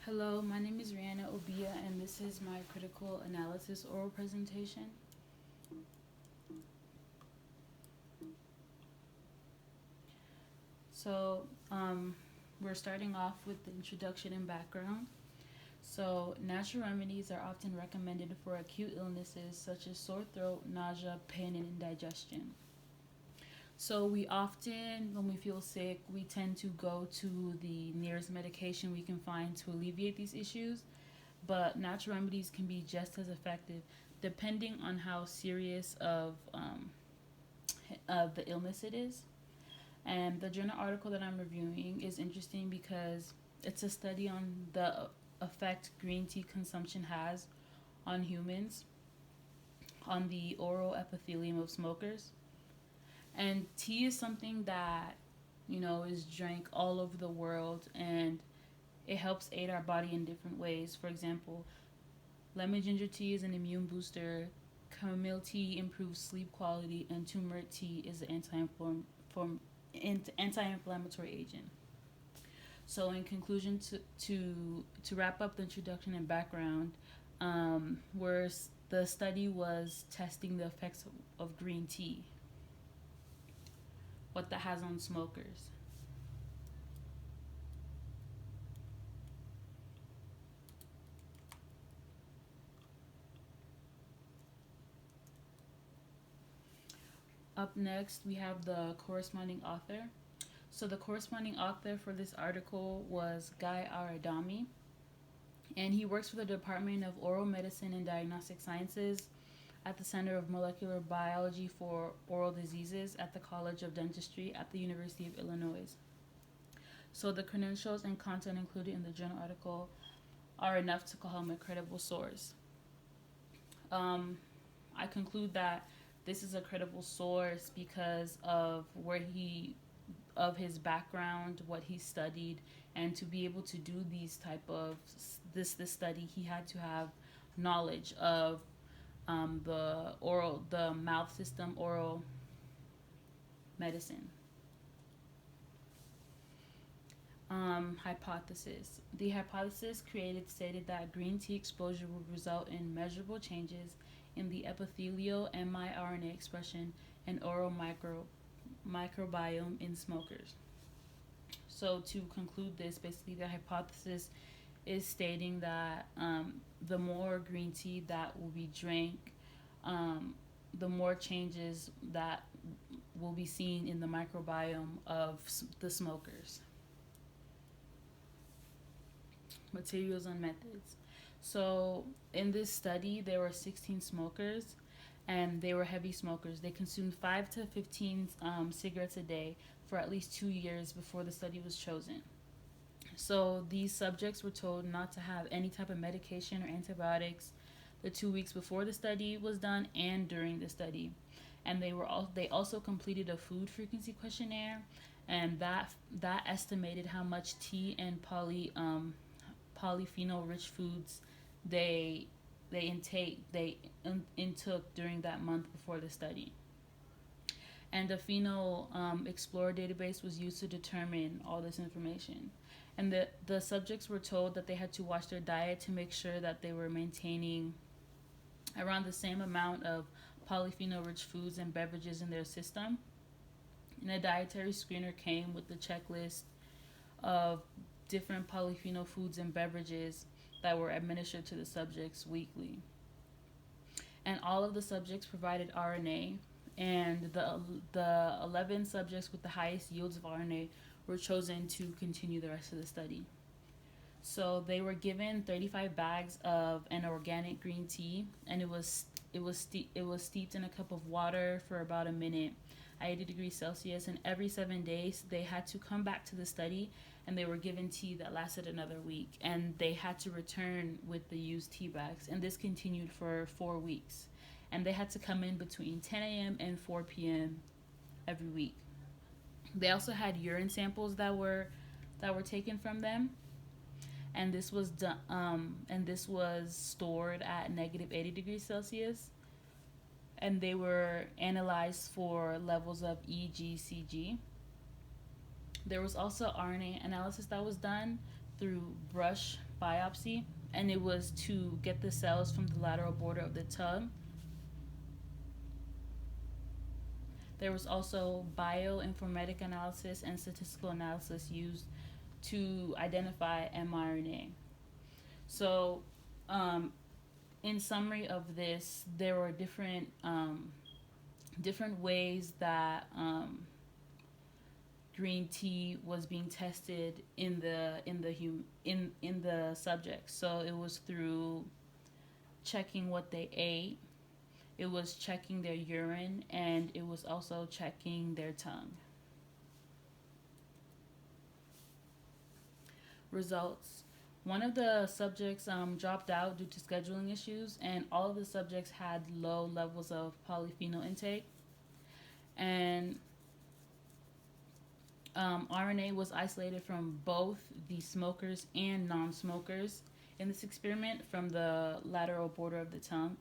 Hello, my name is Rihanna Obia, and this is my critical analysis oral presentation. So, we're starting off with the introduction and background. So, natural remedies are often recommended for acute illnesses such as sore throat, nausea, pain, and indigestion. So, we often, when we feel sick, we tend to go to the nearest medication we can find to alleviate these issues, but natural remedies can be just as effective depending on how serious of the illness it is. And the journal article that I'm reviewing is interesting because it's a study on the effect green tea consumption has on humans, on the oral epithelium of smokers. And tea is something that, is drank all over the world, and it helps aid our body in different ways. For example, lemon ginger tea is an immune booster, chamomile tea improves sleep quality, and turmeric tea is an anti-inflammatory agent. So, in conclusion, to wrap up the introduction and background, where the study was testing the effects of green tea, what that has on smokers. Up next, we have the corresponding author. So, the corresponding author for this article was Guy Aradami, and he works for the Department of Oral Medicine and Diagnostic Sciences at the Center of Molecular Biology for Oral Diseases at the College of Dentistry at the University of Illinois. So, the credentials and content included in the journal article are enough to call him a credible source. Um, I conclude that this is a credible source because of of his background, what he studied, and to be able to do these type of this study, he had to have knowledge of the mouth system, oral medicine. Hypothesis. The hypothesis created stated that green tea exposure would result in measurable changes in the epithelial miRNA expression and oral microbiome in smokers. So, to conclude this, basically, the hypothesis is stating that the more green tea that will be drank, um, the more changes that will be seen in the microbiome of the smokers. Materials and methods. So, in this study, there were 16 smokers, and they were heavy smokers. They consumed 5 to 15 cigarettes a day for at least 2 years before the study was chosen. So, these subjects were told not to have any type of medication or antibiotics the 2 weeks before the study was done and during the study. And they also completed a food frequency questionnaire, and that estimated how much tea and polyphenol rich foods they they intook during that month before the study. And the Phenol Explorer database was used to determine all this information. And the subjects were told that they had to watch their diet to make sure that they were maintaining around the same amount of polyphenol rich foods and beverages in their system. And a dietary screener came with the checklist of different polyphenol foods and beverages that were administered to the subjects weekly. And all of the subjects provided RNA, and the 11 subjects with the highest yields of RNA were chosen to continue the rest of the study. So they were given 35 bags of an organic green tea, and it was steeped in a cup of water for about a minute at 80 degrees Celsius, and every 7 days they had to come back to the study, and they were given tea that lasted another week, and they had to return with the used tea bags, and this continued for 4 weeks, and they had to come in between 10 a.m. and 4 p.m. every week. They also had urine samples that were taken from them, and this was done, and this was stored at negative 80 degrees Celsius, and they were analyzed for levels of EGCG. There was also RNA analysis that was done through brush biopsy, and it was to get the cells from the lateral border of the tongue. There was also bioinformatic analysis and statistical analysis used to identify mRNA. So, um, in summary of this, there were different ways that green tea was being tested in the subjects. So it was through checking what they ate, it was checking their urine, and it was also checking their tongue. Results. One of the subjects dropped out due to scheduling issues, and all of the subjects had low levels of polyphenol intake. And RNA was isolated from both the smokers and non smokers in this experiment from the lateral border of the tongue.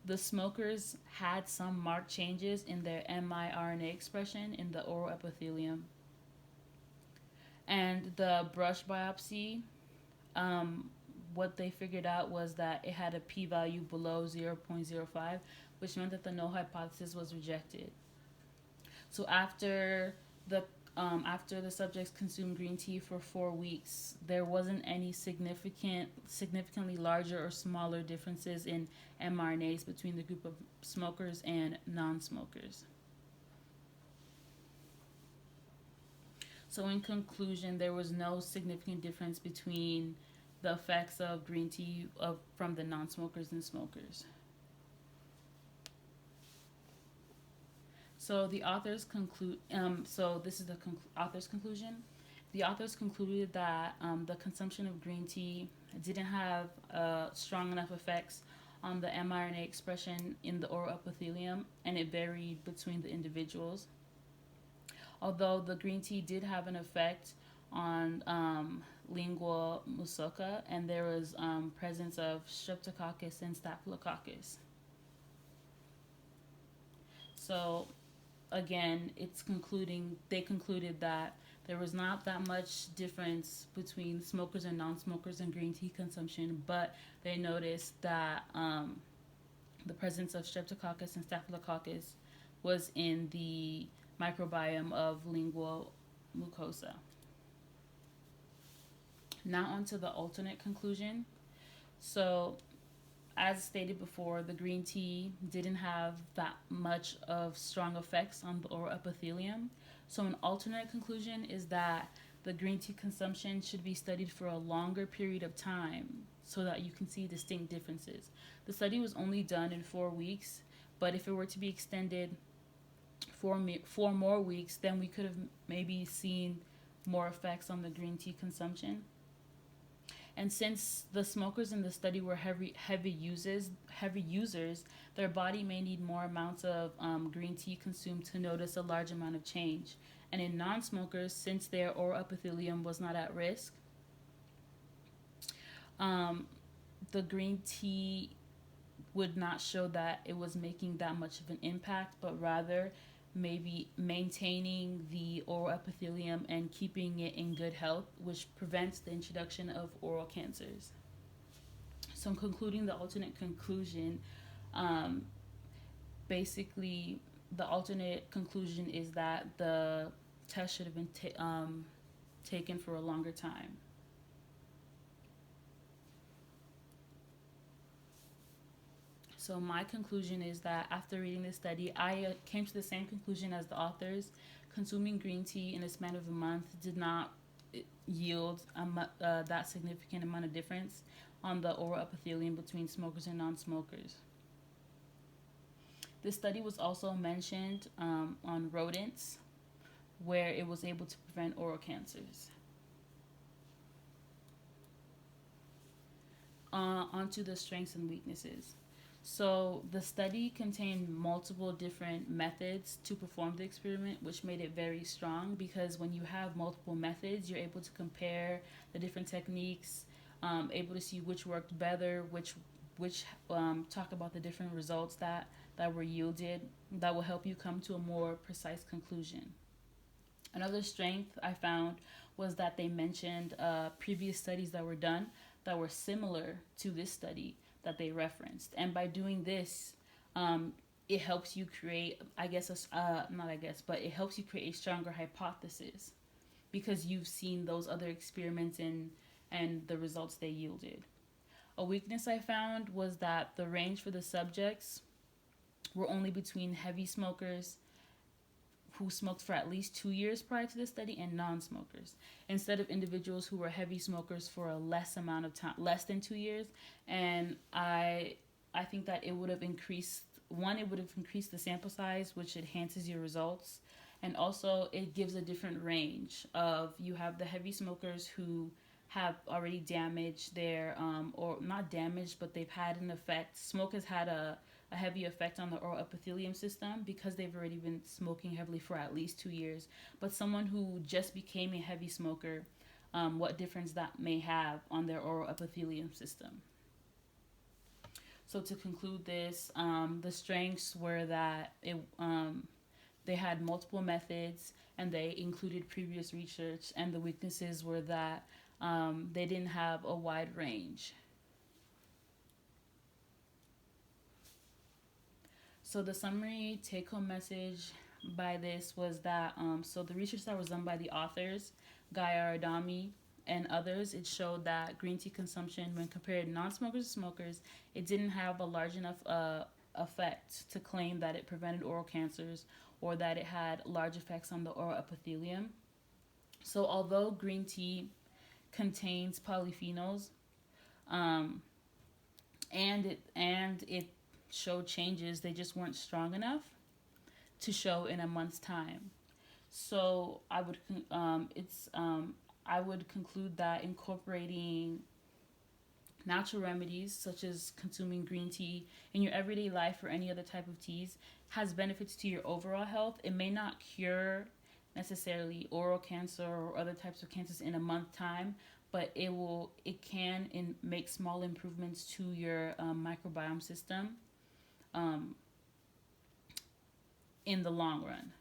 The smokers had some marked changes in their miRNA expression in the oral epithelium. And the brush biopsy, what they figured out was that it had a p value below 0.05, which meant that the null hypothesis was rejected. So after the subjects consumed green tea for 4 weeks, there wasn't any significantly larger or smaller differences in mRNAs between the group of smokers and non-smokers. So in conclusion, there was no significant difference between the effects of green tea from the non-smokers and smokers. So the authors conclude. So this is the author's conclusion. The authors concluded that the consumption of green tea didn't have strong enough effects on the mRNA expression in the oral epithelium, and it varied between the individuals. Although the green tea did have an effect on lingua mucosa, and there was presence of streptococcus and staphylococcus. So again, they concluded that there was not that much difference between smokers and non-smokers in green tea consumption, but they noticed that the presence of streptococcus and staphylococcus was in the microbiome of lingual mucosa. Now on to the alternate conclusion. So as stated before, the green tea didn't have that much of strong effects on the oral epithelium. So an alternate conclusion is that the green tea consumption should be studied for a longer period of time so that you can see distinct differences. The study was only done in 4 weeks, but if it were to be extended 4 more weeks, then we could have maybe seen more effects on the green tea consumption. And since the smokers in the study were heavy users, their body may need more amounts of green tea consumed to notice a large amount of change. And in non-smokers, since their oral epithelium was not at risk, the green tea would not show that it was making that much of an impact, but rather maybe maintaining the oral epithelium and keeping it in good health, which prevents the introduction of oral cancers. So, concluding the alternate conclusion, basically, the alternate conclusion is that the test should have been taken for a longer time. So my conclusion is that after reading this study, I came to the same conclusion as the authors. Consuming green tea in a span of a month did not yield that significant amount of difference on the oral epithelium between smokers and non-smokers. This study was also mentioned on rodents, where it was able to prevent oral cancers. Onto the strengths and weaknesses. So the study contained multiple different methods to perform the experiment, which made it very strong because when you have multiple methods, you're able to compare the different techniques, able to see which worked better, which talk about the different results that were yielded that will help you come to a more precise conclusion. Another strength I found was that they mentioned previous studies that were done that were similar to this study that they referenced. And by doing this, um, it helps you create, not I guess, but it helps you create a stronger hypothesis because you've seen those other experiments and the results they yielded. A weakness I found was that the range for the subjects were only between heavy smokers who smoked for at least 2 years prior to the study and non-smokers, instead of individuals who were heavy smokers for a less amount of time, less than 2 years. And I think that it would have increased, one, it would have increased the sample size, which enhances your results, and also it gives a different range of, you have the heavy smokers who have already damaged their or not damaged, but they've had an effect. Smoke has had a heavy effect on the oral epithelium system because they've already been smoking heavily for at least 2 years. But someone who just became a heavy smoker, what difference that may have on their oral epithelium system. So to conclude this, the strengths were that they had multiple methods and they included previous research, and the weaknesses were that they didn't have a wide range. So the summary take-home message by this was that so the research that was done by the authors, Guy Aradami and others, it showed that green tea consumption, when compared to non-smokers to smokers, it didn't have a large enough effect to claim that it prevented oral cancers or that it had large effects on the oral epithelium. So although green tea contains polyphenols, um, and it showed changes, they just weren't strong enough to show in a month's time. So I would conclude that incorporating natural remedies such as consuming green tea in your everyday life or any other type of teas has benefits to your overall health. It may not cure necessarily oral cancer or other types of cancers in a month time, but it can make small improvements to your microbiome system um, in the long run.